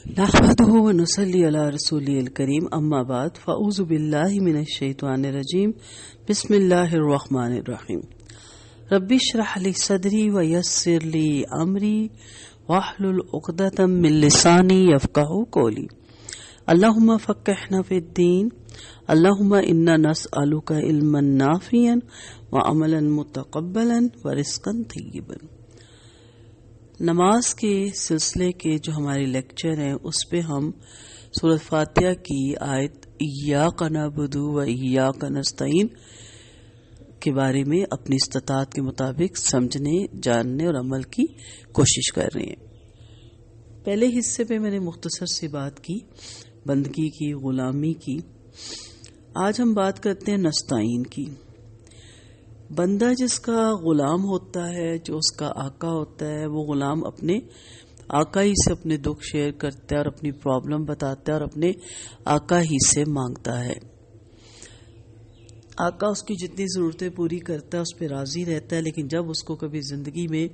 نحمده ونصلي على رسوله الكريم اما بعد فاعوذ بالله من الشيطان الرجيم بسم الله الرحمن الرحيم رب اشرح لي صدري ويسر لي امري واحلل عقدة من لساني يفقهوا قولي اللهم فقهنا في الدين اللهم انا نسألك علما نافعا وعملا متقبلا ورزقا طيبا۔ نماز کے سلسلے کے جو ہمارے لیکچر ہیں اس پہ ہم سورۃ فاتحہ کی آیت ایاک نعبد و ایاک نستعین کے بارے میں اپنی استطاعت کے مطابق سمجھنے، جاننے اور عمل کی کوشش کر رہے ہیں۔ پہلے حصے پہ میں نے مختصر سی بات کی بندگی کی، غلامی کی۔ آج ہم بات کرتے ہیں نستعین کی۔ بندہ جس کا غلام ہوتا ہے، جو اس کا آقا ہوتا ہے، وہ غلام اپنے آقا ہی سے اپنے دکھ شیئر کرتا ہے اور اپنی پرابلم بتاتا ہے اور اپنے آقا ہی سے مانگتا ہے۔ آقا اس کی جتنی ضرورتیں پوری کرتا ہے، اس پہ راضی رہتا ہے، لیکن جب اس کو کبھی زندگی میں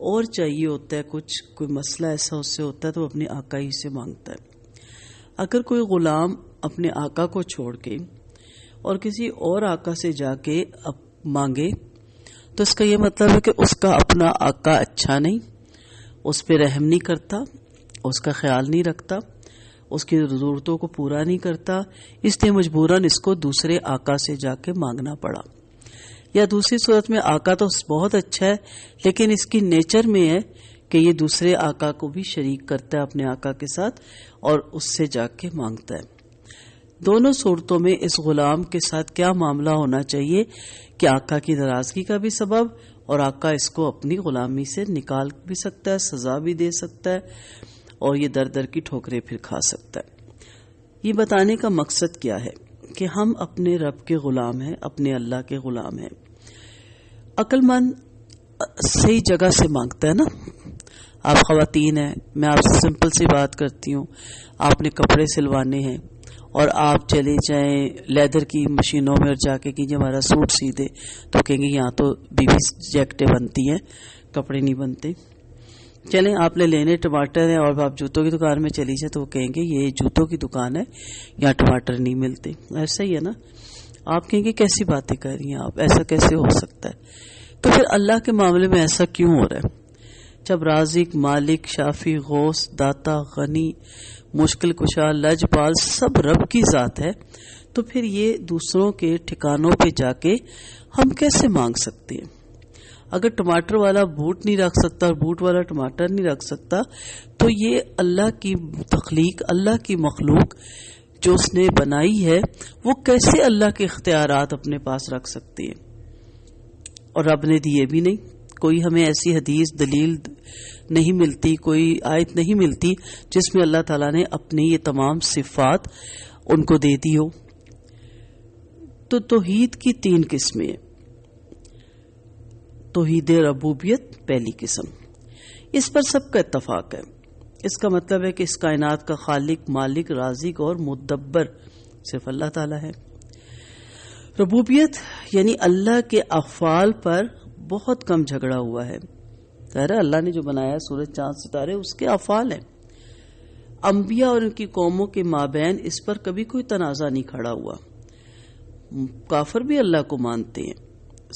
اور چاہیے ہوتا ہے، کوئی مسئلہ ایسا اس سے ہوتا ہے تو وہ اپنے آقا ہی سے مانگتا ہے۔ اگر کوئی غلام اپنے آقا کو چھوڑ کے اور کسی اور آقا سے جا کے مانگے تو اس کا یہ مطلب ہے کہ اس کا اپنا آقا اچھا نہیں، اس پہ رحم نہیں کرتا، اس کا خیال نہیں رکھتا، اس کی ضرورتوں کو پورا نہیں کرتا، اس لیے مجبوراً اس کو دوسرے آقا سے جا کے مانگنا پڑا۔ یا دوسری صورت میں آقا تو بہت اچھا ہے لیکن اس کی نیچر میں ہے کہ یہ دوسرے آقا کو بھی شریک کرتا ہے اپنے آقا کے ساتھ اور اس سے جا کے مانگتا ہے۔ دونوں صورتوں میں اس غلام کے ساتھ کیا معاملہ ہونا چاہیے کہ آقا کی ناراضگی کا بھی سبب اور آقا اس کو اپنی غلامی سے نکال بھی سکتا ہے، سزا بھی دے سکتا ہے اور یہ در در کی ٹھوکریں پھر کھا سکتا ہے۔ یہ بتانے کا مقصد کیا ہے کہ ہم اپنے رب کے غلام ہیں، اپنے اللہ کے غلام ہیں۔ عقل مند صحیح جگہ سے مانگتا ہے نا۔ آپ خواتین ہیں، میں آپ سے سمپل سی بات کرتی ہوں، آپ نے کپڑے سلوانے ہیں اور آپ چلے جائیں لیدر کی مشینوں میں اور جا کے کہ ہمارا سوٹ سی دے تو کہیں گے یہاں تو بیوی جیکٹیں بنتی ہیں، کپڑے نہیں بنتے۔ چلیں آپ نے لینے ٹماٹر ہیں اور آپ جوتوں کی دکان میں چلی جائیں تو وہ کہیں گے یہ جوتوں کی دکان ہے، یہاں ٹماٹر نہیں ملتے۔ ایسا ہی ہے نا، آپ کہیں گے کیسی باتیں کر رہی ہیں آپ، ایسا کیسے ہو سکتا ہے؟ تو پھر اللہ کے معاملے میں ایسا کیوں ہو رہا ہے؟ جب رازق، مالک، شافی، غوث، داتا، غنی، مشکل کشا، لجپال سب رب کی ذات ہے تو پھر یہ دوسروں کے ٹھکانوں پہ جا کے ہم کیسے مانگ سکتے ہیں؟ اگر ٹماٹر والا بوٹ نہیں رکھ سکتا اور بوٹ والا ٹماٹر نہیں رکھ سکتا تو یہ اللہ کی تخلیق، اللہ کی مخلوق جو اس نے بنائی ہے وہ کیسے اللہ کے اختیارات اپنے پاس رکھ سکتے ہیں؟ اور رب نے دیے بھی نہیں۔ کوئی ہمیں ایسی حدیث دلیل نہیں ملتی، کوئی آیت نہیں ملتی جس میں اللہ تعالیٰ نے اپنی یہ تمام صفات ان کو دے دی ہو۔ تو توحید کی 3 قسمیں ہیں۔ توحید ربوبیت پہلی قسم، اس پر سب کا اتفاق ہے۔ اس کا مطلب ہے کہ اس کائنات کا خالق، مالک، رازق اور مدبر صرف اللہ تعالیٰ ہے۔ ربوبیت یعنی اللہ کے افعال پر بہت کم جھگڑا ہوا ہے۔ ظاہر ہے اللہ نے جو بنایا سورج، چاند، ستارے اس کے افعال ہیں۔ انبیاء اور ان کی قوموں کے مابین اس پر کبھی کوئی تنازع نہیں کھڑا ہوا۔ کافر بھی اللہ کو مانتے ہیں۔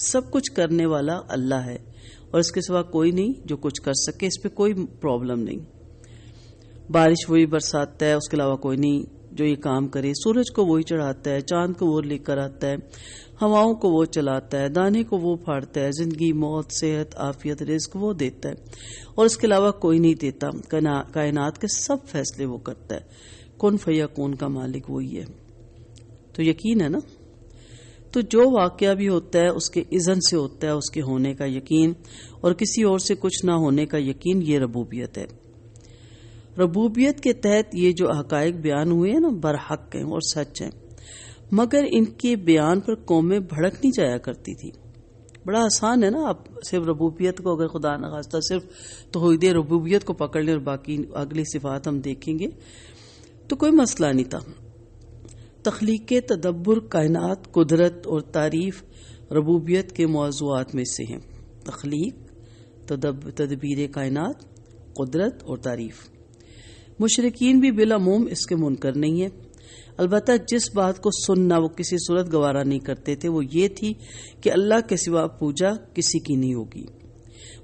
سب کچھ کرنے والا اللہ ہے اور اس کے سوا کوئی نہیں جو کچھ کر سکے، اس پہ کوئی پرابلم نہیں۔ بارش وہی برساتا ہے، اس کے علاوہ کوئی نہیں جو یہ کام کرے۔ سورج کو وہی چڑھاتا ہے، چاند کو وہ لے کر آتا ہے، ہواؤں کو وہ چلاتا ہے، دانے کو وہ پھاڑتا ہے، زندگی، موت، صحت، عافیت، رزق وہ دیتا ہے اور اس کے علاوہ کوئی نہیں دیتا۔ کائنات کے سب فیصلے وہ کرتا ہے۔ کن فیکون کا مالک وہی ہے۔ تو یقین ہے نا۔ تو جو واقعہ بھی ہوتا ہے اس کے اذن سے ہوتا ہے، اس کے ہونے کا یقین اور کسی اور سے کچھ نہ ہونے کا یقین، یہ ربوبیت ہے۔ ربوبیت کے تحت یہ جو حقائق بیان ہوئے ہیں نا برحق ہیں اور سچ ہیں، مگر ان کے بیان پر قومیں بھڑک نہیں جایا کرتی تھی۔ بڑا آسان ہے نا، آپ صرف ربوبیت کو اگر خدا نخواستہ صرف توحید ربوبیت کو پکڑ لیں اور باقی اگلی صفات ہم دیکھیں گے تو کوئی مسئلہ نہیں تھا۔ تخلیق، تدبر، کائنات، قدرت اور تعریف ربوبیت کے موضوعات میں سے ہیں۔ تخلیق، تدبیر کائنات، قدرت اور تعریف۔ مشرکین بھی بالعموم اس کے منکر نہیں ہیں، البتہ جس بات کو سننا وہ کسی صورت گوارا نہیں کرتے تھے وہ یہ تھی کہ اللہ کے سوا پوجا کسی کی نہیں ہوگی۔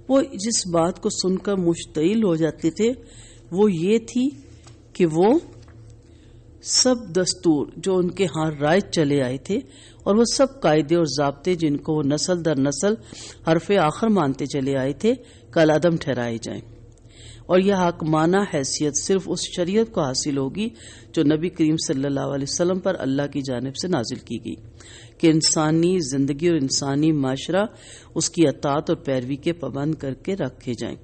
وہ جس بات کو سن کر مشتعل ہو جاتے تھے وہ یہ تھی کہ وہ سب دستور جو ان کے ہاں رائج چلے آئے تھے اور وہ سب قاعدے اور ضابطے جن کو وہ نسل در نسل حرف آخر مانتے چلے آئے تھے کل عدم ٹھہرائے جائیں، اور یہ حاکمانہ حیثیت صرف اس شریعت کو حاصل ہوگی جو نبی کریم صلی اللہ علیہ وسلم پر اللہ کی جانب سے نازل کی گئی کہ انسانی زندگی اور انسانی معاشرہ اس کی اطاعت اور پیروی کے پابند کر کے رکھے جائیں۔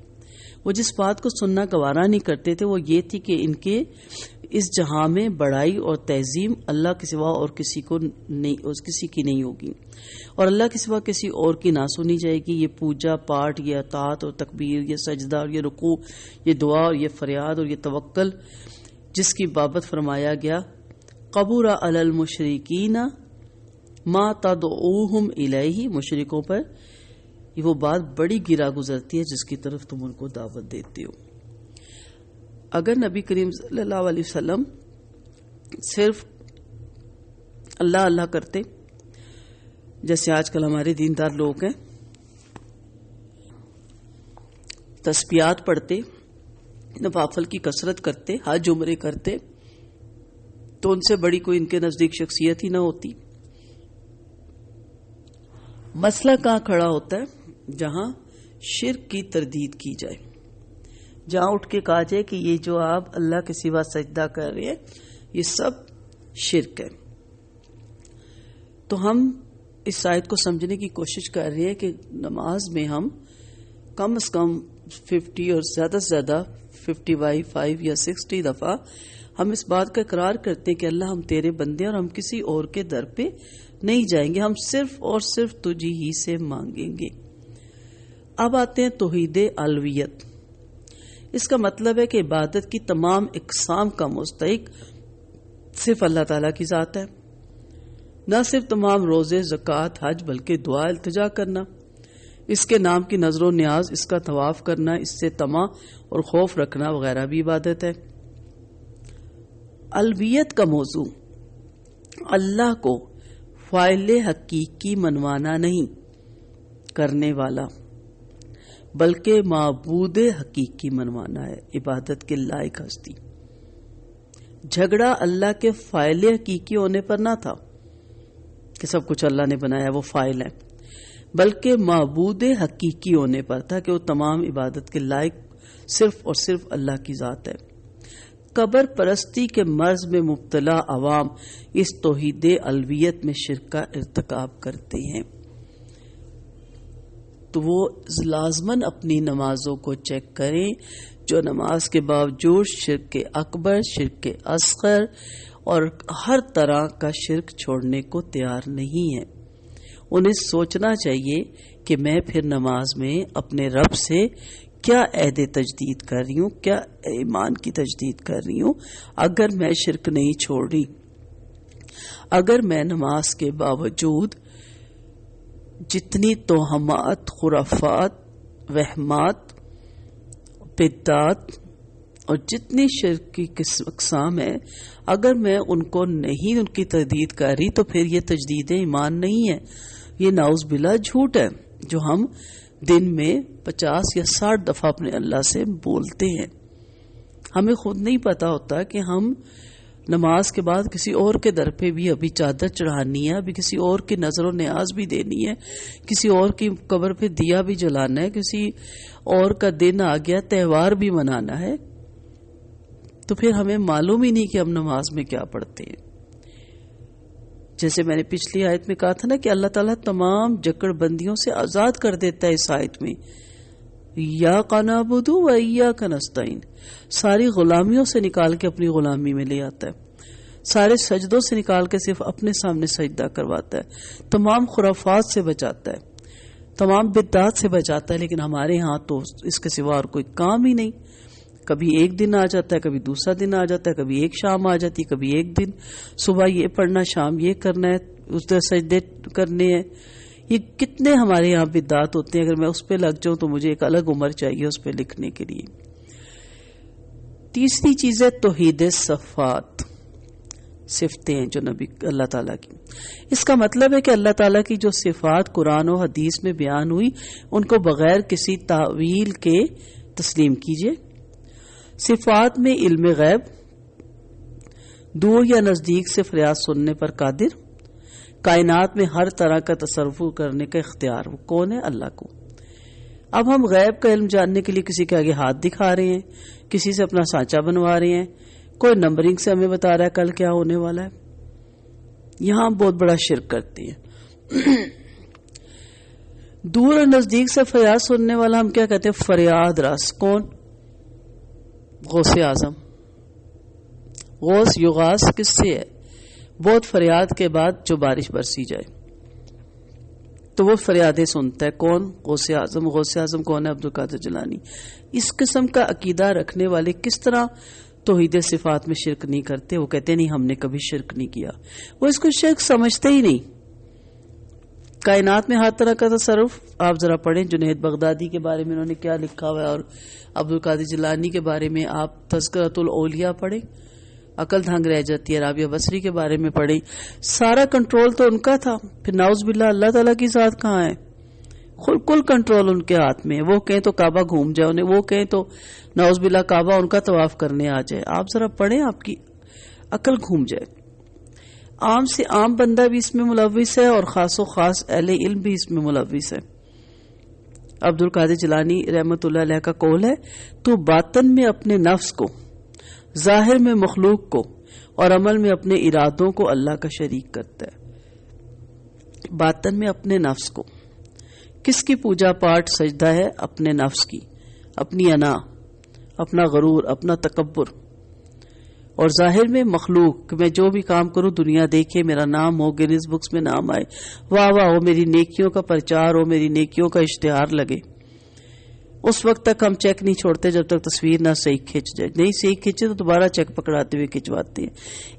وہ جس بات کو سننا گوارا نہیں کرتے تھے وہ یہ تھی کہ ان کے اس جہاں میں بڑائی اور تعظیم اللہ کے سوا اور کسی کی نہیں ہوگی، اور اللہ کے سوا کسی اور کی نہ سنی جائے گی۔ یہ پوجا پاٹ، یہ اطاعت اور تکبیر، یہ سجدہ اور یہ رکوع، یہ دعا اور یہ فریاد اور یہ توکل جس کی بابت فرمایا گیا قبر علی المشرکین ما تدعوہم الیہ، مشرکوں پر یہ وہ بات بڑی گرا گزرتی ہے جس کی طرف تم ان کو دعوت دیتے ہو۔ اگر نبی کریم صلی اللہ علیہ وسلم صرف اللہ اللہ کرتے جیسے آج کل ہمارے دیندار لوگ ہیں، تسبیحات پڑھتے، نوافل کی کثرت کرتے، حج عمرے کرتے، تو ان سے بڑی کوئی ان کے نزدیک شخصیت ہی نہ ہوتی۔ مسئلہ کہاں کھڑا ہوتا ہے؟ جہاں شرک کی تردید کی جائے، جہاں اٹھ کے کہا جائے کہ یہ جو آپ اللہ کے سوا سجدہ کر رہے ہیں یہ سب شرک ہے۔ تو ہم اس آیت کو سمجھنے کی کوشش کر رہے ہیں کہ نماز میں ہم کم از کم 50 اور زیادہ سے زیادہ 55 یا 60 دفعہ ہم اس بات کا اقرار کرتے ہیں کہ اللہ ہم تیرے بندے اور ہم کسی اور کے در پہ نہیں جائیں گے، ہم صرف اور صرف تجھی ہی سے مانگیں گے۔ اب آتے ہیں توحید الوہیت۔ اس کا مطلب ہے کہ عبادت کی تمام اقسام کا مستحق صرف اللہ تعالیٰ کی ذات ہے، نہ صرف تمام روزے، زکوٰۃ، حج، بلکہ دعا، التجا کرنا، اس کے نام کی نظر و نیاز، اس کا طواف کرنا، اس سے طمع اور خوف رکھنا وغیرہ بھی عبادت ہے۔ الوہیت کا موضوع اللہ کو فاعل حقیقی منوانا نہیں کرنے والا بلکہ معبود حقیقی منوانا ہے، عبادت کے لائق ہستی۔ جھگڑا اللہ کے فاعل حقیقی ہونے پر نہ تھا کہ سب کچھ اللہ نے بنایا وہ فاعل ہے، بلکہ معبود حقیقی ہونے پر تھا کہ وہ تمام عبادت کے لائق صرف اور صرف اللہ کی ذات ہے۔ قبر پرستی کے مرض میں مبتلا عوام اس توحید الوہیت میں شرک کا ارتکاب کرتے ہیں، تو وہ لازماً اپنی نمازوں کو چیک کریں جو نماز کے باوجود شرک اکبر، شرک اصغر اور ہر طرح کا شرک چھوڑنے کو تیار نہیں ہے۔ انہیں سوچنا چاہیے کہ میں پھر نماز میں اپنے رب سے کیا عہد تجدید کر رہی ہوں، کیا ایمان کی تجدید کر رہی ہوں اگر میں شرک نہیں چھوڑ رہی، اگر میں نماز کے باوجود جتنی توہمات، خرافات، وہمات، بدعات اور جتنی شرک کی اقسام ہیں اگر میں ان کو نہیں ان کی تجدید کر رہی تو پھر یہ تجدید ایمان نہیں ہے، یہ نعوذ باللہ جھوٹ ہے جو ہم دن میں 50 یا 60 دفعہ اپنے اللہ سے بولتے ہیں۔ ہمیں خود نہیں پتا ہوتا کہ ہم نماز کے بعد کسی اور کے در پہ بھی ابھی چادر چڑھانی ہے، ابھی کسی اور کی نظر و نیاز بھی دینی ہے، کسی اور کی قبر پہ دیا بھی جلانا ہے، کسی اور کا دن آ گیا تہوار بھی منانا ہے، تو پھر ہمیں معلوم ہی نہیں کہ ہم نماز میں کیا پڑھتے ہیں۔ جیسے میں نے پچھلی آیت میں کہا تھا نا کہ اللہ تعالیٰ تمام جکڑ بندیوں سے آزاد کر دیتا ہے اس آیت میں، ایاک نعبد و ایاک نستعین، ساری غلامیوں سے نکال کے اپنی غلامی میں لے آتا ہے، سارے سجدوں سے نکال کے صرف اپنے سامنے سجدہ کرواتا ہے، تمام خرافات سے بچاتا ہے، تمام بدعات سے بچاتا ہے، لیکن ہمارے ہاں تو اس کے سوا اور کوئی کام ہی نہیں۔ کبھی ایک دن آ جاتا ہے، کبھی دوسرا دن آ جاتا ہے، کبھی ایک شام آ جاتی ہے، کبھی ایک دن، صبح یہ پڑھنا، شام یہ کرنا ہے، اس طرح سجدے کرنے ہیں۔ یہ کتنے ہمارے یہاں بدعات ہوتے ہیں، اگر میں اس پہ لگ جاؤں تو مجھے ایک الگ عمر چاہیے اس پہ لکھنے کے لیے۔ تیسری چیز ہے توحید صفات، صفتیں ہیں جو نبی اللہ تعالیٰ کی. اس کا مطلب ہے کہ اللہ تعالیٰ کی جو صفات قرآن و حدیث میں بیان ہوئی ان کو بغیر کسی تعویل کے تسلیم کیجئے. صفات میں علم غیب، دور یا نزدیک سے فریاد سننے پر قادر، کائنات میں ہر طرح کا تصرف کرنے کا اختیار وہ کون ہے؟ اللہ کو. اب ہم غیب کا علم جاننے کے لیے کسی کے آگے ہاتھ دکھا رہے ہیں، کسی سے اپنا سانچہ بنوا رہے ہیں، کوئی نمبرنگ سے ہمیں بتا رہا ہے کل کیا ہونے والا ہے. یہاں ہم بہت بڑا شرک کرتے ہیں. دور اور نزدیک سے فریاد سننے والا ہم کیا کہتے ہیں؟ فریاد رس. کون؟ غوث اعظم. غوث یغاث کس سے ہے؟ بہت فریاد کے بعد جو بارش برسی جائے تو وہ فریادیں سنتا ہے. کون؟ غوث اعظم. غوث اعظم کون ہے؟ عبد القادر جیلانی. اس قسم کا عقیدہ رکھنے والے کس طرح توحید صفات میں شرک نہیں کرتے؟ وہ کہتے نہیں ہم نے کبھی شرک نہیں کیا. وہ اس کو شرک سمجھتے ہی نہیں. کائنات میں ہر طرح کا تصرف آپ ذرا پڑھیں جنید بغدادی کے بارے میں انہوں نے کیا لکھا ہوا ہے، اور عبد القادر جیلانی کے بارے میں آپ تذکرۃ الاولیاء پڑھیں، عقل دھنگ رہ جاتی ہے. رابعہ بصری کے بارے میں پڑھیں. سارا کنٹرول تو ان کا تھا، پھر نعوذ باللہ اللہ تعالیٰ کی ذات کہاں ہے؟ کل کنٹرول ان کے ہاتھ میں. وہ کہیں تو کعبہ گھوم جائے انہیں، وہ کہیں تو نعوذ باللہ کعبہ ان کا طواف کرنے آ جائے. آپ ذرا پڑھیں، آپ کی عقل گھوم جائے. عام سے عام بندہ بھی اس میں ملوث ہے اور خاص و خاص اہل علم بھی اس میں ملوث ہے. عبد القادر جیلانی رحمت اللہ علیہ کا قول ہے، تو باطن میں اپنے نفس کو، ظاہر میں مخلوق کو اور عمل میں اپنے ارادوں کو اللہ کا شریک کرتا ہے. باطن میں اپنے نفس کو، کس کی پوجا پاٹ سجدہ ہے؟ اپنے نفس کی، اپنی انا، اپنا غرور، اپنا تکبر. اور ظاہر میں مخلوق کہ میں جو بھی کام کروں دنیا دیکھے، میرا نام ہو، گینز بکس میں نام آئے، واہ واہ ہو، میری نیکیوں کا پرچار ہو، میری نیکیوں کا اشتہار لگے. اس وقت تک ہم چیک نہیں چھوڑتے جب تک تصویر نہ صحیح کھنچ جائے. نہیں صحیح کھنچے تو دوبارہ چیک پکڑاتے ہوئے کھنچواتے ہیں.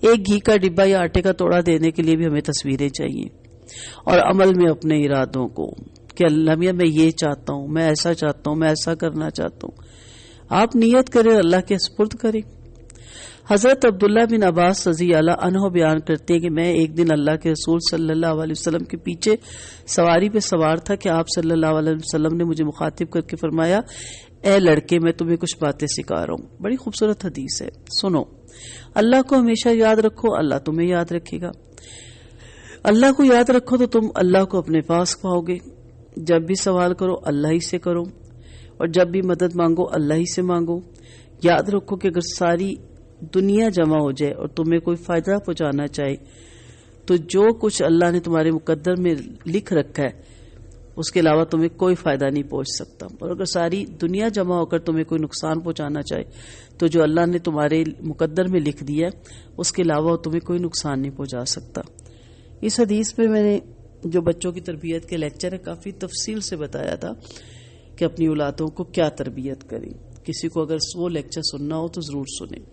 ایک گھی کا ڈبہ یا آٹے کا توڑا دینے کے لیے بھی ہمیں تصویریں چاہیے. اور عمل میں اپنے ارادوں کو کہ اللہ میاں میں یہ چاہتا ہوں، میں ایسا چاہتا ہوں، میں ایسا کرنا چاہتا ہوں. آپ نیت کریں، اللہ کے سپرد کریں. حضرت عبداللہ بن عباس رضی اللہ عنہ بیان کرتے ہیں کہ میں ایک دن اللہ کے رسول صلی اللہ علیہ وسلم کے پیچھے سواری پہ سوار تھا کہ آپ صلی اللہ علیہ وسلم نے مجھے مخاطب کر کے فرمایا، اے لڑکے میں تمہیں کچھ باتیں سکھا رہا ہوں. بڑی خوبصورت حدیث ہے، سنو. اللہ کو ہمیشہ یاد رکھو، اللہ تمہیں یاد رکھے گا. اللہ کو یاد رکھو تو تم اللہ کو اپنے پاس پاؤ گے. جب بھی سوال کرو اللہ ہی سے کرو، اور جب بھی مدد مانگو اللہ ہی سے مانگو. یاد رکھو کہ اگر ساری دنیا جمع ہو جائے اور تمہیں کوئی فائدہ پہنچانا چاہے تو جو کچھ اللہ نے تمہارے مقدر میں لکھ رکھا ہے اس کے علاوہ تمہیں کوئی فائدہ نہیں پہنچ سکتا. اور اگر ساری دنیا جمع ہو کر تمہیں کوئی نقصان پہنچانا چاہے تو جو اللہ نے تمہارے مقدر میں لکھ دیا ہے اس کے علاوہ تمہیں کوئی نقصان نہیں پہنچا سکتا. اس حدیث پہ میں نے جو بچوں کی تربیت کے لیکچر ہے کافی تفصیل سے بتایا تھا کہ اپنی اولادوں کو کیا تربیت کریں. کسی کو اگر وہ لیکچر سننا ہو تو ضرور سنیں.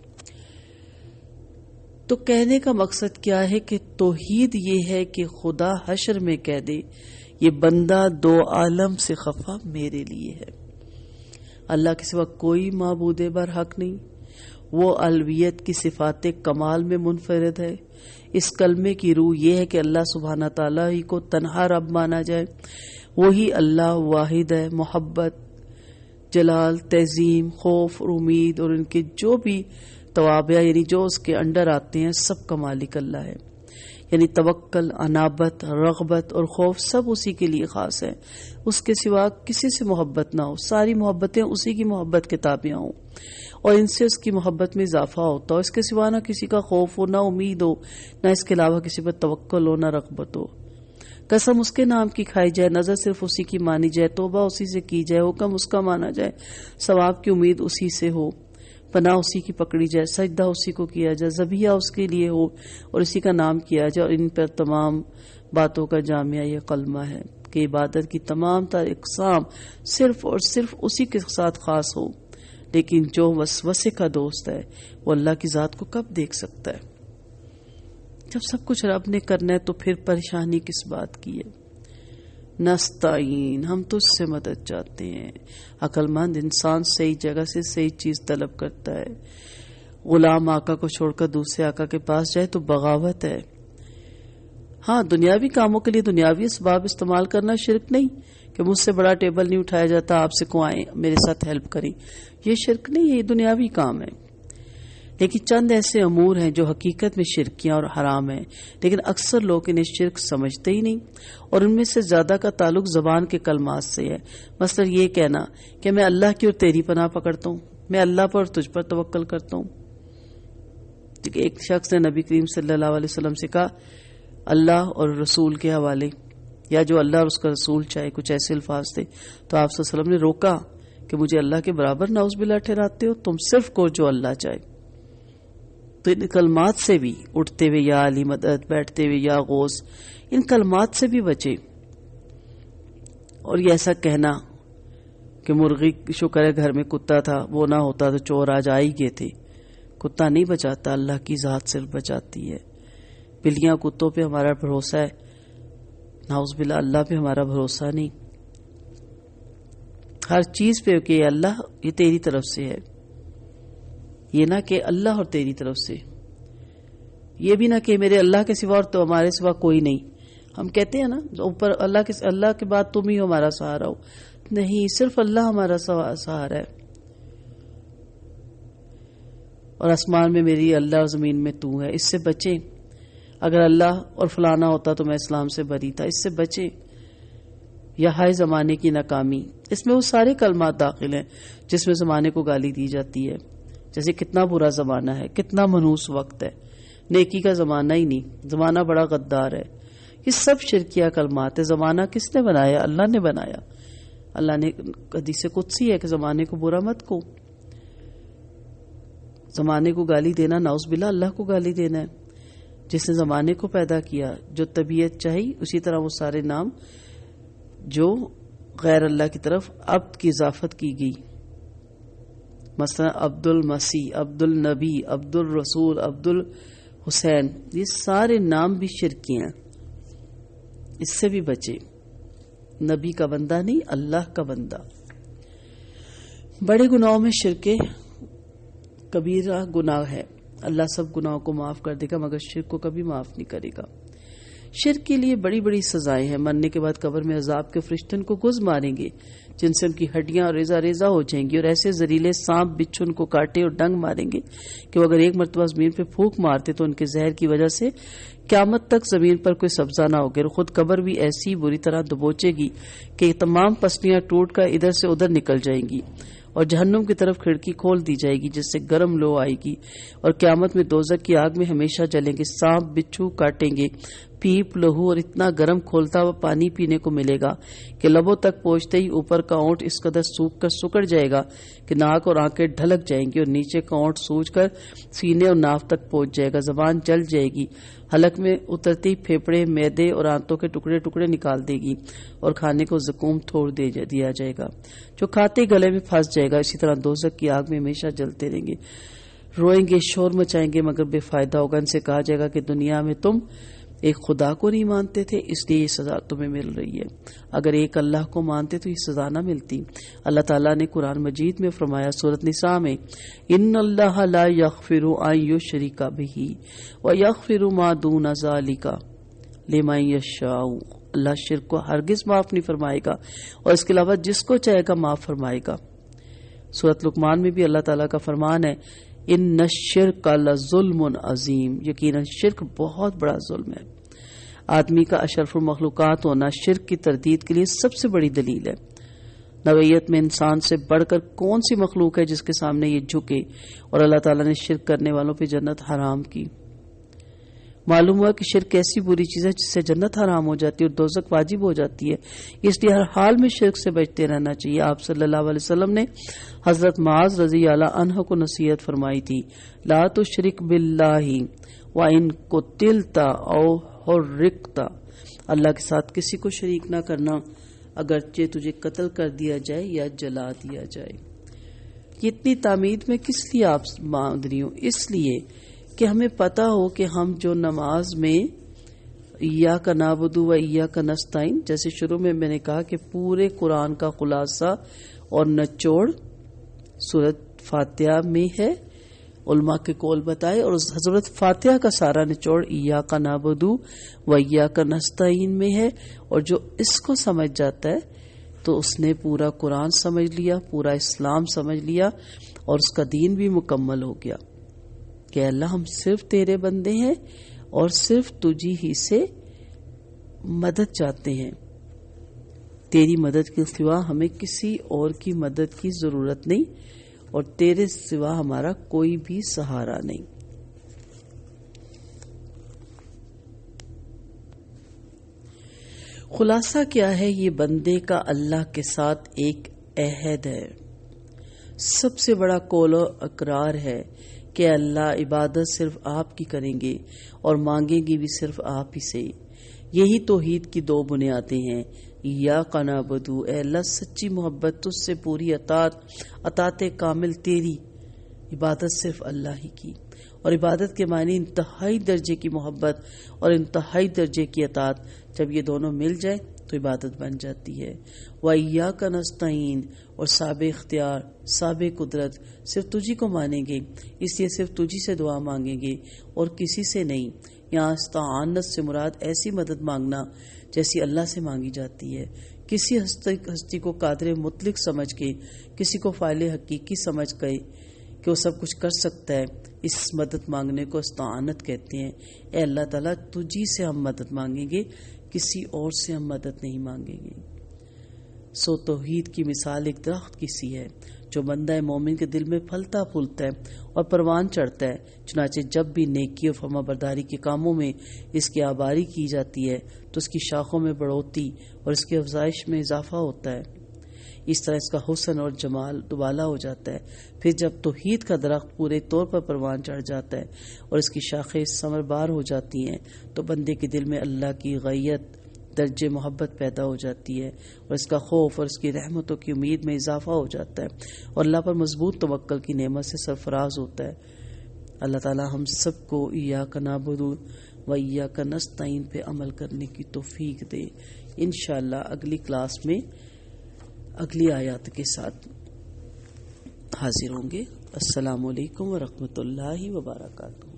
تو کہنے کا مقصد کیا ہے کہ توحید یہ ہے کہ خدا حشر میں کہہ دے یہ بندہ دو عالم سے خفا میرے لیے ہے. اللہ کے سوا کوئی معبود برحق نہیں. وہ الویت کی صفات کمال میں منفرد ہے. اس کلمے کی روح یہ ہے کہ اللہ سبحانہ تعالیٰ ہی کو تنہا رب مانا جائے. وہی اللہ واحد ہے. محبت، جلال، تعظیم، خوف اور امید اور ان کے جو بھی توابع یعنی جو اس کے انڈر آتے ہیں سب کا مالک اللہ ہے. یعنی توکل، انابت، رغبت اور خوف سب اسی کے لیے خاص ہے. اس کے سوا کسی سے محبت نہ ہو. ساری محبتیں اسی کی محبت کے تابع ہوں اور ان سے اس کی محبت میں اضافہ ہوتا ہو. اس کے سوا نہ کسی کا خوف ہو، نہ امید ہو، نہ اس کے علاوہ کسی پر توکل ہو، نہ رغبت ہو. قسم اس کے نام کی کھائی جائے، نظر صرف اسی کی مانی جائے، توبہ اسی سے کی جائے، حکم اس کا مانا جائے، ثواب کی امید اسی سے ہو، پناہ اسی کی پکڑی جائے، سجدہ اسی کو کیا جائے، ذبیحہ اس کے لیے ہو اور اسی کا نام کیا جائے. اور ان پر تمام باتوں کا جامعہ یہ کلمہ ہے کہ عبادت کی تمام تر اقسام صرف اور صرف اسی کے ساتھ خاص ہو. لیکن جو وسوسے کا دوست ہے وہ اللہ کی ذات کو کب دیکھ سکتا ہے؟ جب سب کچھ رب نے کرنا ہے تو پھر پریشانی کس بات کی ہے؟ نستعین، ہم تجھ سے مدد چاہتے ہیں. عقل مند انسان صحیح جگہ سے صحیح چیز طلب کرتا ہے. غلام آقا کو چھوڑ کر دوسرے آقا کے پاس جائے تو بغاوت ہے. ہاں دنیاوی کاموں کے لیے دنیاوی اسباب استعمال کرنا شرک نہیں کہ مجھ سے بڑا ٹیبل نہیں اٹھایا جاتا، آپ سے کو آئیں میرے ساتھ ہیلپ کریں، یہ شرک نہیں ہے، یہ دنیاوی کام ہے. لیکن چند ایسے امور ہیں جو حقیقت میں شرکیاں اور حرام ہیں، لیکن اکثر لوگ انہیں شرک سمجھتے ہی نہیں، اور ان میں سے زیادہ کا تعلق زبان کے کلمات سے ہے. مثلا یہ کہنا کہ میں اللہ کی اور تیری پناہ پکڑتا ہوں، میں اللہ پر اور تجھ پر توکل کرتا ہوں. ایک شخص نے نبی کریم صلی اللہ علیہ وسلم سے کہا اللہ اور رسول کے حوالے، یا جو اللہ اور اس کا رسول چاہے، کچھ ایسے الفاظ تھے. تو آپ صلی اللہ علیہ وسلم نے روکا کہ مجھے اللہ کے برابر نعوذ باللہ ٹھہراتے ہو، تم صرف کو جو اللہ چاہے. تو ان کلمات سے بھی، اٹھتے ہوئے یا علی مدد، بیٹھتے ہوئے یا غوث، ان کلمات سے بھی بچے. اور یہ ایسا کہنا کہ مرغی شکر ہے گھر میں کتا تھا، وہ نہ ہوتا تو چور آج آ ہی گئے تھے. کتا نہیں بچاتا، اللہ کی ذات صرف بچاتی ہے. بلیاں کتوں پہ ہمارا بھروسہ ہے، نعوذ باللہ اللہ پہ ہمارا بھروسہ نہیں. ہر چیز پہ کہ اللہ یہ تیری طرف سے ہے، یہ نہ کہ اللہ اور تیری طرف سے. یہ بھی نہ کہ میرے اللہ کے سوا اور تو ہمارے سوا کوئی نہیں. ہم کہتے ہیں نا اوپر اللہ کے بعد تم ہی ہمارا سہارا ہو، نہیں، صرف اللہ ہمارا سہارا ہے. اور آسمان میں میری اللہ اور زمین میں تو ہے، اس سے بچیں. اگر اللہ اور فلانا ہوتا تو میں اسلام سے بری تھا، اس سے بچیں. یا ہائے زمانے کی ناکامی، اس میں وہ سارے کلمات داخل ہیں جس میں زمانے کو گالی دی جاتی ہے. جیسے کتنا برا زمانہ ہے، کتنا منحوس وقت ہے، نیکی کا زمانہ ہی نہیں، زمانہ بڑا غدار ہے. یہ سب شرکیہ کلمات ہے. زمانہ کس نے بنایا؟ اللہ نے بنایا. اللہ نے حدیث قدسی ہے کہ زمانے کو برا مت کو. زمانے کو گالی دینا نعوذ باللہ اللہ کو گالی دینا ہے. جس نے زمانے کو پیدا کیا، جو طبیعت چاہی، اسی طرح وہ سارے نام جو غیر اللہ کی طرف عبد کی اضافت کی گئی، مثلا عبد المسیح، عبد النبی، عبد الرسول، عبد الحسین، یہ سارے نام بھی شرکی ہیں. اس سے بھی بچے. نبی کا بندہ نہیں، اللہ کا بندہ. بڑے گناہوں میں شرک کبیرہ گناہ ہے. اللہ سب گناہوں کو معاف کر دے گا مگر شرک کو کبھی معاف نہیں کرے گا. شرک کے لیے بڑی بڑی سزائیں ہیں. مرنے کے بعد قبر میں عذاب کے فرشتے ان کو گز ماریں گے جن سے ان کی ہڈیاں ریزہ ریزہ ہو جائیں گی، اور ایسے زہریلے سانپ بچھو ان کو کاٹے اور ڈنگ ماریں گے کہ وہ اگر ایک مرتبہ زمین پہ پھونک مارتے تو ان کے زہر کی وجہ سے قیامت تک زمین پر کوئی سبزہ نہ ہوگا. اور خود قبر بھی ایسی بری طرح دبوچے گی کہ تمام پسلیاں ٹوٹ کر ادھر سے ادھر نکل جائیں گی، اور جہنم کی طرف کھڑکی کھول دی جائے گی جس سے گرم لو آئے گی، اور قیامت میں دوزخ کی آگ میں ہمیشہ جلیں گے. سانپ بچھو کاٹیں گے، پیپ لہو اور اتنا گرم کھولتا ہوا پانی پینے کو ملے گا کہ لبوں تک پہنچتے ہی اوپر کا اونٹ اس قدر سوکھ کر سکڑ جائے گا کہ ناک اور آنکھیں ڈھلک جائیں گی، اور نیچے کا اونٹ سوج کر سینے اور ناف تک پہنچ جائے گا. زبان جل جائے گی، حلق میں اترتی پھیپڑے، معدے اور آنتوں کے ٹکڑے ٹکڑے نکال دے گی، اور کھانے کو زکوم تھوڑ دیا جائے گا جو کھاتے گلے میں پھنس جائے گا. اسی طرح دوزخ کی آگ میں ہمیشہ جلتے رہیں گے. روئیں گے، شور مچائیں گے مگر بے فائدہ ہوگا. ان سے کہا جائے گا کہ دنیا میں تم ایک خدا کو نہیں مانتے تھے، اس لیے یہ سزا تمہیں مل رہی ہے. اگر ایک اللہ کو مانتے تو یہ سزا نہ ملتی. اللہ تعالیٰ نے قرآن مجید میں فرمایا سورۃ نساء میں، ان اللہ لا یغفر ان یشرک بہ ویغفر ما دون ذلک لمن یشاء. اللہ شرک کو ہرگز معاف نہیں فرمائے گا اور اس کے علاوہ جس کو چاہے گا معاف فرمائے گا. سورۃ لقمان میں بھی اللہ تعالیٰ کا فرمان ہے، ان الشرک لظلم عظیم. یقیناً شرک بہت بڑا ظلم ہے. آدمی کا اشرف المخلوقات ہونا شرک کی تردید کے لیے سب سے بڑی دلیل ہے. نوعیت میں انسان سے بڑھ کر کون سی مخلوق ہے جس کے سامنے یہ جھکے؟ اور اللہ تعالیٰ نے شرک کرنے والوں پہ جنت حرام کی. معلوم ہوا کہ شرک ایسی بری چیز ہے جس سے جنت حرام ہو جاتی ہے اور دوزخ واجب ہو جاتی ہے. اس لیے ہر حال میں شرک سے بچتے رہنا چاہیے. آپ صلی اللہ علیہ وسلم نے حضرت معاذ رضی اللہ عنہ کو نصیحت فرمائی تھی، لا تشرک باللہ وان قتلت او حرقت. اللہ کے ساتھ کسی کو شریک نہ کرنا اگرچہ تجھے قتل کر دیا جائے یا جلا دیا جائے. یہ اتنی تعمید میں کس لیے آپ مان رہی ہوں؟ اس لیے کہ ہمیں پتہ ہو کہ ہم جو نماز میں ایاک نعبد و ایاک نستعین، جیسے شروع میں نے کہا کہ پورے قرآن کا خلاصہ اور نچوڑ سورۃ فاتحہ میں ہے، علماء کے قول بتائے اور حضرت فاتحہ کا سارا نچوڑ ایاک نعبد و ایاک نستعین میں ہے، اور جو اس کو سمجھ جاتا ہے تو اس نے پورا قرآن سمجھ لیا، پورا اسلام سمجھ لیا، اور اس کا دین بھی مکمل ہو گیا کہ اللہ ہم صرف تیرے بندے ہیں اور صرف تجھی ہی سے مدد چاہتے ہیں، تیری مدد کے سوا ہمیں کسی اور کی مدد کی ضرورت نہیں، اور تیرے سوا ہمارا کوئی بھی سہارا نہیں۔ خلاصہ کیا ہے؟ یہ بندے کا اللہ کے ساتھ ایک عہد ہے، سب سے بڑا قول و اقرار ہے کہ اللہ عبادت صرف آپ کی کریں گے اور مانگیں گے بھی صرف آپ ہی سے۔ یہی توحید کی دو بنیادیں ہیں، ایاک نعبد، اے اللہ سچی محبت تجھ سے، پوری اطاعت کامل تیری، عبادت صرف اللہ ہی کی، اور عبادت کے معنی انتہائی درجے کی محبت اور انتہائی درجے کی اطاعت، جب یہ دونوں مل جائے تو عبادت بن جاتی ہے۔ وَإِيَّاكَ نَسْتَعِينُ، اور صاحب اختیار، صاحب قدرت صرف تجھی کو مانیں گے، اس لیے صرف تجھی سے دعا مانگیں گے اور کسی سے نہیں۔ یہاں استعانت سے مراد ایسی مدد مانگنا جیسی اللہ سے مانگی جاتی ہے، کسی ہستی کو قادر مطلق سمجھ کے، کسی کو فاعل حقیقی سمجھ کے کہ وہ سب کچھ کر سکتا ہے، اس مدد مانگنے کو استعانت کہتے ہیں۔ اے اللہ تعالیٰ تجھی سے ہم مدد مانگیں گے، کسی اور سے ہم مدد نہیں مانگیں گے۔ سو توحید کی مثال ایک درخت کی سی ہے جو بندہ مومن کے دل میں پھلتا پھولتا ہے اور پروان چڑھتا ہے، چنانچہ جب بھی نیکی اور فرما برداری کے کاموں میں اس کی آباری کی جاتی ہے تو اس کی شاخوں میں بڑھوتی اور اس کی افزائش میں اضافہ ہوتا ہے، اس طرح اس کا حسن اور جمال دوبالا ہو جاتا ہے۔ پھر جب توحید کا درخت پورے طور پر پروان چڑھ جاتا ہے اور اس کی شاخیں ثمربار ہو جاتی ہیں تو بندے کے دل میں اللہ کی غیرت درجے محبت پیدا ہو جاتی ہے، اور اس کا خوف اور اس کی رحمتوں کی امید میں اضافہ ہو جاتا ہے، اور اللہ پر مضبوط توکل کی نعمت سے سرفراز ہوتا ہے۔ اللہ تعالی ہم سب کو ایاک نعبد و ایاک نستعین پہ عمل کرنے کی توفیق دے۔ انشاءاللہ اگلی کلاس میں اگلی آیات کے ساتھ حاضر ہوں گے۔ السلام علیکم ورحمۃ اللہ وبرکاتہ۔